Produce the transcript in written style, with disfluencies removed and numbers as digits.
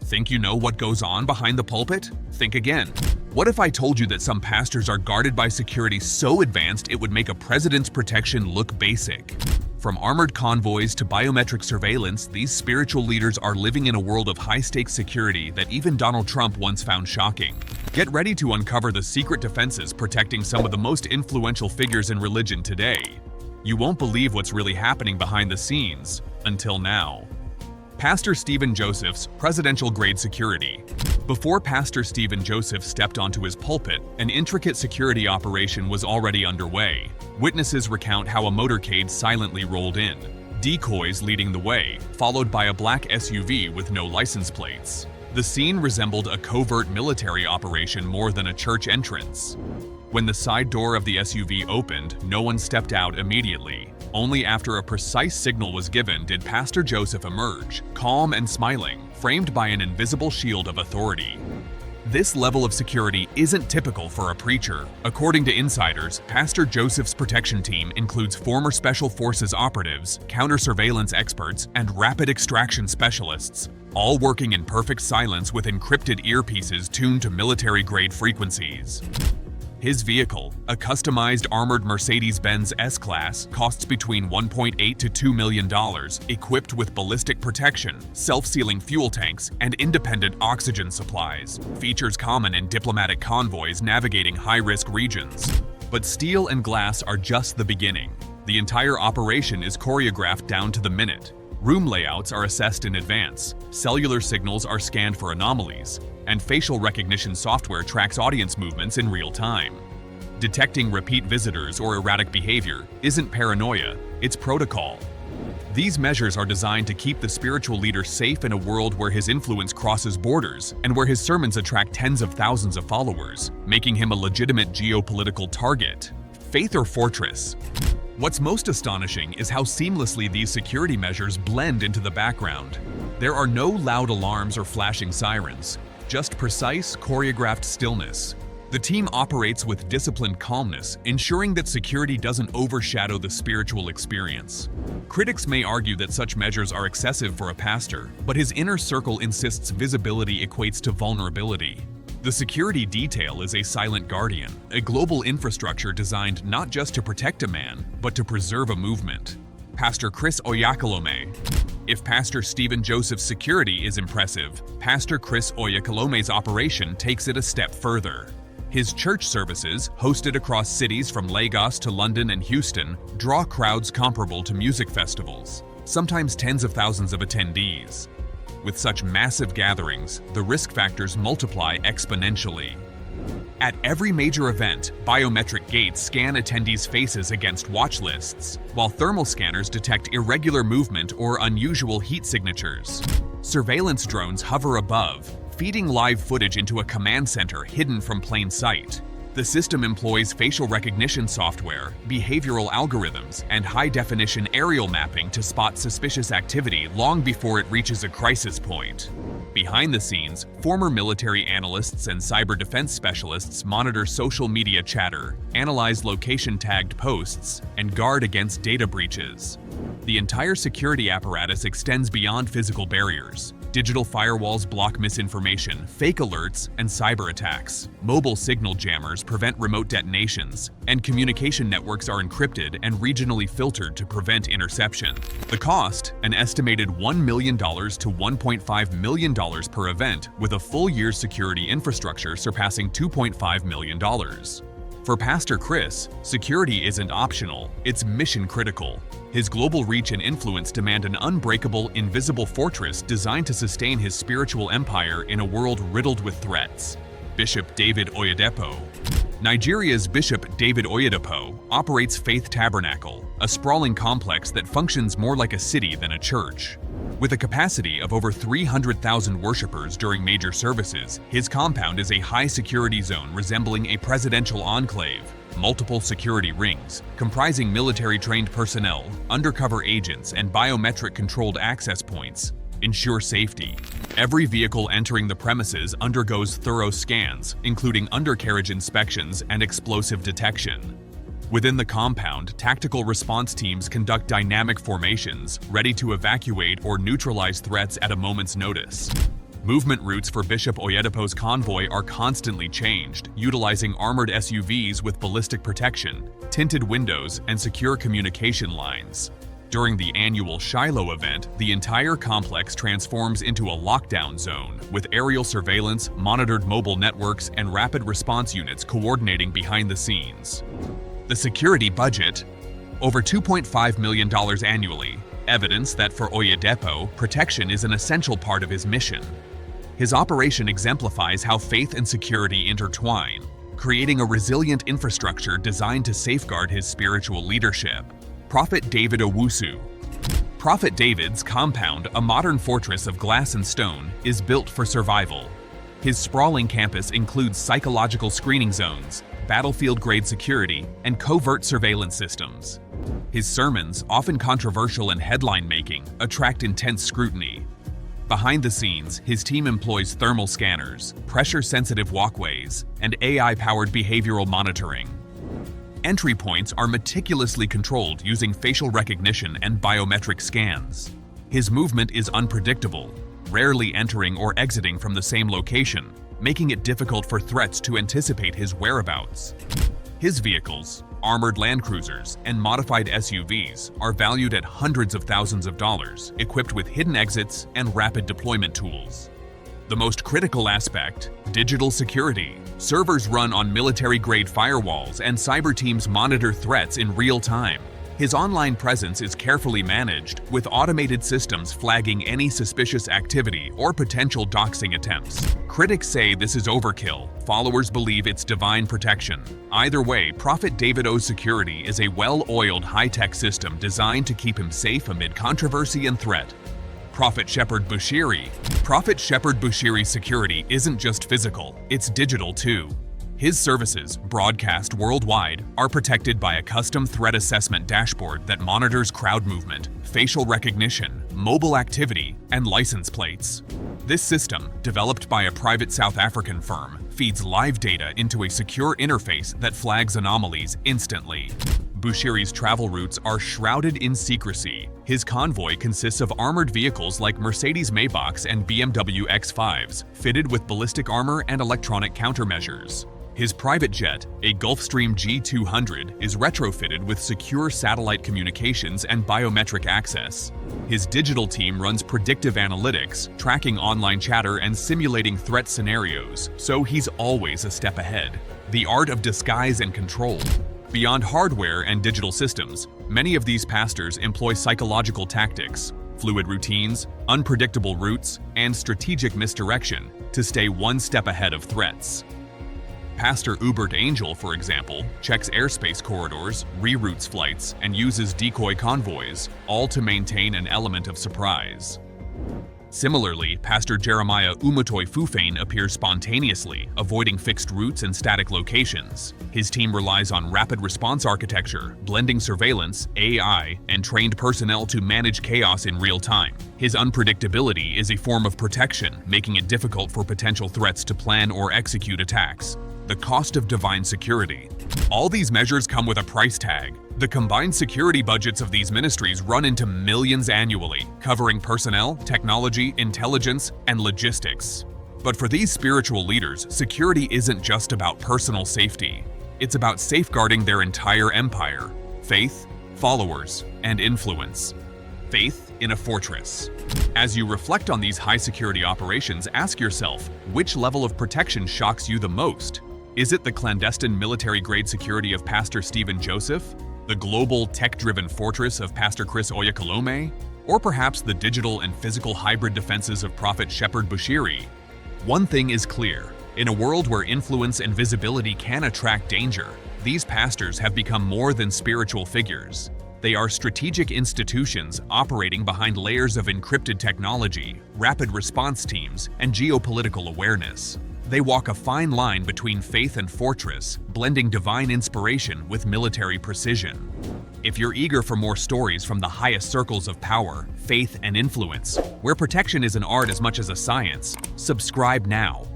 Think you know what goes on behind the pulpit? Think again. What if I told you that some pastors are guarded by security so advanced it would make a president's protection look basic? From armored convoys to biometric surveillance, these spiritual leaders are living in a world of high-stakes security that even Donald Trump once found shocking. Get ready to uncover the secret defenses protecting some of the most influential figures in religion today. You won't believe what's really happening behind the scenes, until now. Pastor Stephen Joseph's presidential-grade security. Before Pastor Stephen Joseph stepped onto his pulpit, an intricate security operation was already underway. Witnesses recount how a motorcade silently rolled in, decoys leading the way, followed by a black SUV with no license plates. The scene resembled a covert military operation more than a church entrance. When the side door of the SUV opened, no one stepped out immediately. Only after a precise signal was given did Pastor Joseph emerge, calm and smiling, framed by an invisible shield of authority. This level of security isn't typical for a preacher. According to insiders, Pastor Joseph's protection team includes former Special Forces operatives, counter-surveillance experts, and rapid extraction specialists, all working in perfect silence with encrypted earpieces tuned to military-grade frequencies. His vehicle, a customized armored Mercedes-Benz S-Class, costs between $1.8 to $2 million, equipped with ballistic protection, self-sealing fuel tanks, and independent oxygen supplies, features common in diplomatic convoys navigating high-risk regions. But steel and glass are just the beginning. The entire operation is choreographed down to the minute. Room layouts are assessed in advance, cellular signals are scanned for anomalies, and facial recognition software tracks audience movements in real time. Detecting repeat visitors or erratic behavior isn't paranoia, it's protocol. These measures are designed to keep the spiritual leader safe in a world where his influence crosses borders and where his sermons attract tens of thousands of followers, making him a legitimate geopolitical target. Faith or fortress? What's most astonishing is how seamlessly these security measures blend into the background. There are no loud alarms or flashing sirens, just precise, choreographed stillness. The team operates with disciplined calmness, ensuring that security doesn't overshadow the spiritual experience. Critics may argue that such measures are excessive for a pastor, but his inner circle insists visibility equates to vulnerability. The security detail is a silent guardian, a global infrastructure designed not just to protect a man, but to preserve a movement. Pastor Chris Oyakhilome. If Pastor Stephen Joseph's security is impressive, Pastor Chris Oyakhilome's operation takes it a step further. His church services, hosted across cities from Lagos to London and Houston, draw crowds comparable to music festivals, sometimes tens of thousands of attendees. With such massive gatherings, the risk factors multiply exponentially. At every major event, biometric gates scan attendees' faces against watch lists, while thermal scanners detect irregular movement or unusual heat signatures. Surveillance drones hover above, feeding live footage into a command center hidden from plain sight. The system employs facial recognition software, behavioral algorithms, and high-definition aerial mapping to spot suspicious activity long before it reaches a crisis point. Behind the scenes, former military analysts and cyber defense specialists monitor social media chatter, analyze location-tagged posts, and guard against data breaches. The entire security apparatus extends beyond physical barriers. Digital firewalls block misinformation, fake alerts, and cyber attacks. Mobile signal jammers prevent remote detonations, and communication networks are encrypted and regionally filtered to prevent interception. The cost, an estimated $1 million to $1.5 million per event, with a full year's security infrastructure surpassing $2.5 million. For Pastor Chris, security isn't optional, it's mission critical. His global reach and influence demand an unbreakable, invisible fortress designed to sustain his spiritual empire in a world riddled with threats. Bishop David Oyedepo. Nigeria's Bishop David Oyedepo operates Faith Tabernacle, a sprawling complex that functions more like a city than a church. With a capacity of over 300,000 worshippers during major services, his compound is a high-security zone resembling a presidential enclave. Multiple security rings, comprising military-trained personnel, undercover agents, and biometric-controlled access points, ensure safety. Every vehicle entering the premises undergoes thorough scans, including undercarriage inspections and explosive detection. Within the compound, tactical response teams conduct dynamic formations, ready to evacuate or neutralize threats at a moment's notice. Movement routes for Bishop Oyedepo's convoy are constantly changed, utilizing armored SUVs with ballistic protection, tinted windows, and secure communication lines. During the annual Shiloh event, the entire complex transforms into a lockdown zone, with aerial surveillance, monitored mobile networks, and rapid response units coordinating behind the scenes. The security budget? Over $2.5 million annually, evidence that for Oyedepo, protection is an essential part of his mission. His operation exemplifies how faith and security intertwine, creating a resilient infrastructure designed to safeguard his spiritual leadership. Prophet David Owusu. Prophet David's compound, a modern fortress of glass and stone, is built for survival. His sprawling campus includes psychological screening zones, battlefield-grade security, and covert surveillance systems. His sermons, often controversial and headline-making, attract intense scrutiny. Behind the scenes, his team employs thermal scanners, pressure-sensitive walkways, and AI-powered behavioral monitoring. Entry points are meticulously controlled using facial recognition and biometric scans. His movement is unpredictable, rarely entering or exiting from the same location, making it difficult for threats to anticipate his whereabouts. His vehicles, armored land cruisers, and modified SUVs are valued at hundreds of thousands of dollars, equipped with hidden exits and rapid deployment tools. The most critical aspect, digital security. Servers run on military-grade firewalls and cyber teams monitor threats in real time. His online presence is carefully managed, with automated systems flagging any suspicious activity or potential doxing attempts. Critics say this is overkill. Followers believe it's divine protection. Either way, Prophet David O's security is a well-oiled high-tech system designed to keep him safe amid controversy and threat. Prophet Shepherd Bushiri. Prophet Shepherd Bushiri's security isn't just physical, it's digital too. His services, broadcast worldwide, are protected by a custom threat assessment dashboard that monitors crowd movement, facial recognition, mobile activity, and license plates. This system, developed by a private South African firm, feeds live data into a secure interface that flags anomalies instantly. Bushiri's travel routes are shrouded in secrecy. His convoy consists of armored vehicles like Mercedes Maybachs and BMW X5s, fitted with ballistic armor and electronic countermeasures. His private jet, a Gulfstream G200, is retrofitted with secure satellite communications and biometric access. His digital team runs predictive analytics, tracking online chatter and simulating threat scenarios, so he's always a step ahead. The art of disguise and control. Beyond hardware and digital systems, many of these pastors employ psychological tactics, fluid routines, unpredictable routes, and strategic misdirection to stay one step ahead of threats. Pastor Hubert Angel, for example, checks airspace corridors, reroutes flights, and uses decoy convoys, all to maintain an element of surprise. Similarly, Pastor Jeremiah Umutoy Fufane appears spontaneously, avoiding fixed routes and static locations. His team relies on rapid response architecture, blending surveillance, AI, and trained personnel to manage chaos in real time. His unpredictability is a form of protection, making it difficult for potential threats to plan or execute attacks. The cost of divine security. All these measures come with a price tag. The combined security budgets of these ministries run into millions annually, covering personnel, technology, intelligence, and logistics. But for these spiritual leaders, security isn't just about personal safety. It's about safeguarding their entire empire, faith, followers, and influence. Faith in a fortress. As you reflect on these high-security operations, ask yourself, which level of protection shocks you the most? Is it the clandestine military-grade security of Pastor Stephen Joseph? The global tech-driven fortress of Pastor Chris Oyakhilome? Or perhaps the digital and physical hybrid defenses of Prophet Shepherd Bushiri? One thing is clear. In a world where influence and visibility can attract danger, these pastors have become more than spiritual figures. They are strategic institutions operating behind layers of encrypted technology, rapid response teams, and geopolitical awareness. They walk a fine line between faith and fortress, blending divine inspiration with military precision. If you're eager for more stories from the highest circles of power, faith, and influence, where protection is an art as much as a science, subscribe now.